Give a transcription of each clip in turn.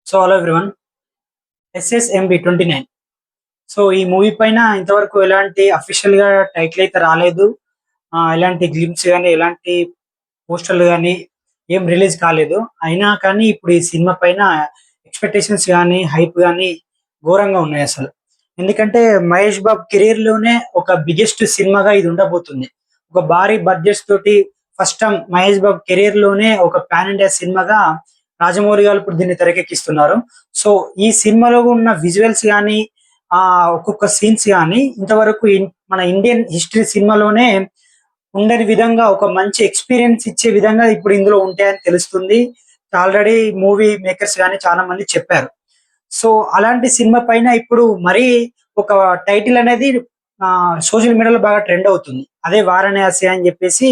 So hello everyone. SSMB 29. So ఈ movie పైన ఇంతవరకు ఎలాంటి అఫీషియల్ గా టైటిల్ అయితే రాలేదు. ఎలాంటి గ్లిమ్స్ కానీ ఎలాంటి పోస్టర్లు కానీ ఏం రిలీజ్ కాలేదు. అయినా కానీ ఇప్పుడు ఈ సినిమా పైన ఎక్స్పెక్టేషన్స్ కానీ హైప్ కానీ ఘోరంగా ఉన్నాయి అసలు. ఎందుకంటే మహేష్ బాబు కెరీర్ లోనే ఒక బిగ్గెస్ట్ సినిమాగా ఇది ఉండబోతుంది. ఒక భారీ బడ్జెట్స్ తోటి first time Mahesh Babu career లోనే ఒక పాన్ ఇండియా సినిమాగా రాజమౌళి గారు ఇప్పుడు దీన్ని తెరకెక్కిస్తున్నారు. సో ఈ సినిమాలో ఉన్న విజువల్స్ కానీ ఒక్కొక్క సీన్స్ కానీ ఇంతవరకు మన ఇండియన్ హిస్టరీ సినిమాలోనే ఉండని విధంగా ఒక మంచి ఎక్స్పీరియన్స్ ఇచ్చే విధంగా ఇప్పుడు ఇందులో ఉంటాయని తెలుస్తుంది. ఆల్రెడీ మూవీ మేకర్స్ కానీ చాలా మంది చెప్పారు. సో అలాంటి సినిమా పైన ఇప్పుడు మరీ ఒక టైటిల్ అనేది సోషల్ మీడియాలో బాగా ట్రెండ్ అవుతుంది. అదే వారణాసి అని చెప్పేసి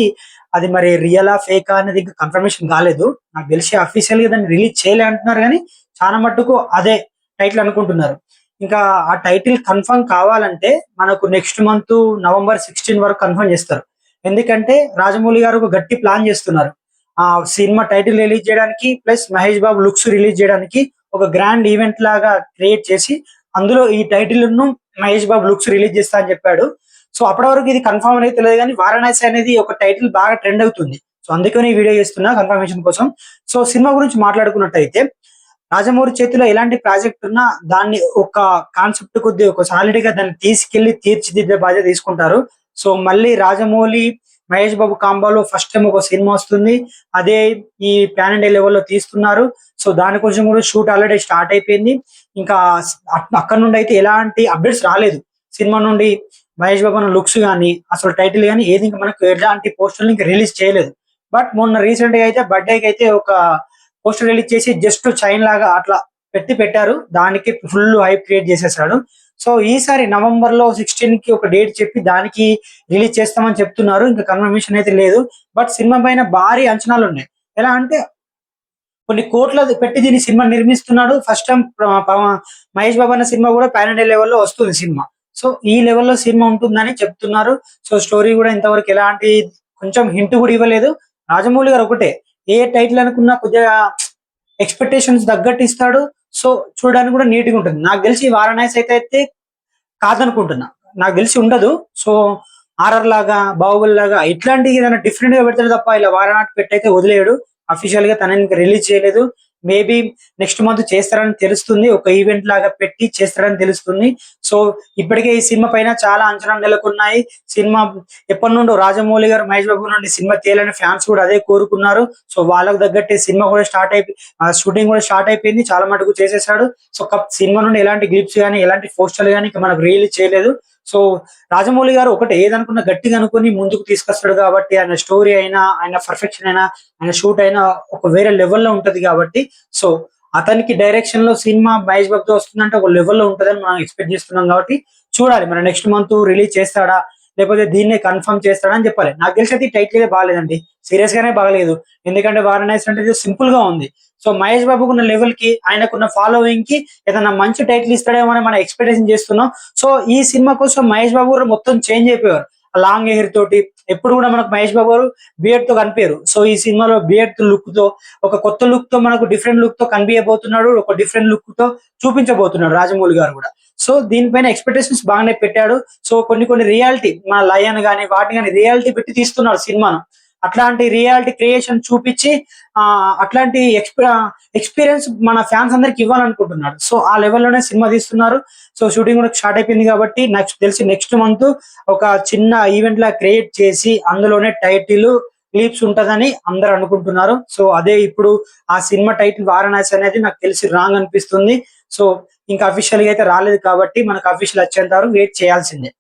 అది మరి రియలా ఫేకా అనేది ఇంకా కన్ఫర్మేషన్ కాలేదు. నాకు తెలిసి అఫీషియల్ గా దాన్ని రిలీజ్ చేయలే అంటున్నారు, కానీ చాలా మట్టుకు అదే టైటిల్ అనుకుంటున్నారు. ఇంకా ఆ టైటిల్ కన్ఫర్మ్ కావాలంటే మనకు నెక్స్ట్ మంత్ November 16 వరకు కన్ఫర్మ్ చేస్తారు. ఎందుకంటే రాజమౌళి గారు ఒక గట్టి ప్లాన్ చేస్తున్నారు. ఆ సినిమా టైటిల్ రిలీజ్ చేయడానికి plus Mahesh Babu looks release చేయడానికి ఒక గ్రాండ్ ఈవెంట్ లాగా క్రియేట్ చేసి అందులో ఈ టైటిల్ ను మహేష్ బాబు లుక్స్ రిలీజ్ చేస్తా అని చెప్పాడు. సో అప్పటి వరకు ఇది కన్ఫర్మ్ అనేది తెలియదు, కానీ వారణాసి అనేది ఒక టైటిల్ బాగా ట్రెండ్ అవుతుంది. సో అందుకని ఈ వీడియో చేస్తున్నా కన్ఫర్మేషన్ కోసం. సో సినిమా గురించి మాట్లాడుకున్నట్టయితే రాజమౌళి చేతిలో ఎలాంటి ప్రాజెక్ట్ ఉన్నా దాన్ని ఒక కాన్సెప్ట్ కొద్ది ఒక సాలిడ్ గా దాన్ని తీసుకెళ్లి తీర్చిదిద్దే బాధ్యత తీసుకుంటారు. సో మళ్ళీ రాజమౌళి మహేష్ బాబు కాంబాలో ఫస్ట్ టైం ఒక సినిమా వస్తుంది. అదే ఈ పాన్ ఇండియా లెవెల్లో తీస్తున్నారు. సో దానికోసం కూడా షూట్ ఆల్రెడీ స్టార్ట్ అయిపోయింది. ఇంకా అక్కడ నుండి అయితే ఎలాంటి అప్డేట్స్ రాలేదు సినిమా నుండి. మహేష్ బాబు లుక్స్ కానీ అసలు టైటిల్ కానీ ఏది ఇంకా మనకు ఎలాంటి పోస్టర్లు ఇంకా రిలీజ్ చేయలేదు. బట్ మొన్న రీసెంట్ గా అయితే బర్త్డేకి అయితే ఒక పోస్టర్ రిలీజ్ చేసి జస్ట్ చైన్ లాగా అట్లా పెట్టారు. దానికి ఫుల్ హైప్ క్రియేట్ చేసేసాడు. సో ఈసారి November 16 కి ఒక డేట్ చెప్పి దానికి రిలీజ్ చేస్తామని చెప్తున్నారు. ఇంకా కన్ఫర్మేషన్ అయితే లేదు. బట్ సినిమా పైన భారీ అంచనాలు ఉన్నాయి. ఎలా అంటే కొన్ని కోట్ల పెట్టి దీన్ని cinema నిర్మిస్తున్నాడు. First time Mahesh Babu అన్న సినిమా కూడా పాన్ ఇండియా లెవెల్లో వస్తుంది సినిమా. సో ఈ లెవెల్లో సినిమా ఉంటుందని చెప్తున్నారు. సో స్టోరీ కూడా ఇంతవరకు ఎలాంటి కొంచెం హింట్ కూడా ఇవ్వలేదు. రాజమౌళి గారు ఒకటే ఏ టైటిల్ అనుకున్నా కొద్దిగా ఎక్స్పెక్టేషన్స్ తగ్గట్టు ఇస్తాడు. సో చూడడానికి కూడా నీట్ గా ఉంటుంది. నాకు తెలిసి వారణాసి అయితే కాదనుకుంటున్నా, నాకు తెలిసి ఉండదు. సో ఆర్ఆర్ లాగా బాహుబలి లాగా ఇట్లాంటి ఏదైనా డిఫరెంట్ గా పెడతాడు తప్ప ఇలా వారణాసి పెట్టయితే వదిలేయడు. అఫీషియల్ గా తనని ఇంకా రిలీజ్ చేయలేదు. మేబీ నెక్స్ట్ మంత్ చేస్తారని తెలుస్తుంది. ఒక ఈవెంట్ లాగా పెట్టి చేస్తారని తెలుస్తుంది. సో ఇప్పటికే ఈ సినిమా పైన చాలా అంచనాలు నెలకొన్నాయి. సినిమా ఎప్పటి నుండో రాజమౌళి గారు మహేష్ బాబు నుండి సినిమా తీయాలని ఫ్యాన్స్ కూడా అదే కోరుకున్నారు. సో వాళ్ళకు తగ్గట్టే సినిమా కూడా షూటింగ్ కూడా స్టార్ట్ అయిపోయింది. చాలా మటుకు చేసేసాడు. సో సినిమా నుండి ఎలాంటి గ్లిప్స్ కానీ ఎలాంటి పోస్టర్లు కానీ మనకు రిలీజ్ చేయలేదు. సో రాజమౌళి గారు ఒకటి ఏదనుకున్న గట్టిగా అనుకుని ముందుకు తీసుకొస్తాడు కాబట్టి ఆయన స్టోరీ అయినా ఆయన పర్ఫెక్షన్ అయినా ఆయన షూట్ అయినా ఒక వేరే లెవెల్లో ఉంటది కాబట్టి సో అతనికి డైరెక్షన్ లో సినిమా మహేష్ బాబుతో వస్తుందంటే ఒక లెవెల్లో ఉంటదని మనం ఎక్స్పెక్ట్ చేస్తున్నాం. కాబట్టి చూడాలి మరి నెక్స్ట్ మంత్ రిలీజ్ చేస్తాడా లేకపోతే దీన్నే కన్ఫర్మ్ చేస్తాడా అని చెప్పాలి. నాకు తెలిసి అయితే టైటిల్ బాగాలేదండి, సీరియస్ గానే బాగలేదు. ఎందుకంటే వారణాసి అంటే సింపుల్ గా ఉంది. సో మహేష్ బాబుకు ఉన్న లెవెల్ కి ఆయనకున్న ఫాలోయింగ్ కి ఏదైనా మంచి టైటిల్ ఇస్తాడేమో అని మనం ఎక్స్పెక్టేషన్ చేస్తున్నాం. సో ఈ సినిమా కోసం మహేష్ బాబు గారు మొత్తం చేంజ్ అయిపోయారు. లాంగ్ హెయిర్ తోటి ఎప్పుడు కూడా మనకు మహేష్ బాబు గారు బియర్డ్ తో కనిపించారు. సో ఈ సినిమాలో బియర్డ్ లుక్ తో ఒక కొత్త లుక్ తో మనకు డిఫరెంట్ లుక్ తో కనిపించబోతున్నాడు. ఒక డిఫరెంట్ లుక్ తో చూపించబోతున్నాడు రాజమౌళి గారు కూడా. సో దీనిపైన ఎక్స్పెక్టేషన్స్ బాగానే పెట్టాడు. సో కొన్ని రియాలిటీ మన లయన్ గానీ వాటిని కానీ రియాలిటీ పెట్టి తీస్తున్నాడు సినిమాను. అట్లాంటి రియాలిటీ క్రియేషన్ చూపించి అట్లాంటి ఎక్స్పీరియన్స్ మన ఫ్యాన్స్ అందరికి ఇవ్వాలనుకుంటున్నాడు. సో ఆ లెవెల్లోనే సినిమా తీస్తున్నారు. సో షూటింగ్ కూడా స్టార్ట్ అయిపోయింది కాబట్టి నాకు తెలిసి నెక్స్ట్ మంత్ ఒక చిన్న ఈవెంట్ లా క్రియేట్ చేసి అందులోనే టైటిల్ క్లిప్స్ ఉంటదని అందరు అనుకుంటున్నారు. సో అదే ఇప్పుడు ఆ సినిమా టైటిల్ వారణాసి అనేది నాకు తెలిసి రాంగ్ అనిపిస్తుంది. సో ఇంకా అఫీషియల్ గా అయితే రాలేదు కాబట్టి మనకు అఫీషియల్ వచ్చేంత వరకు వెయిట్ చేయాల్సిందే.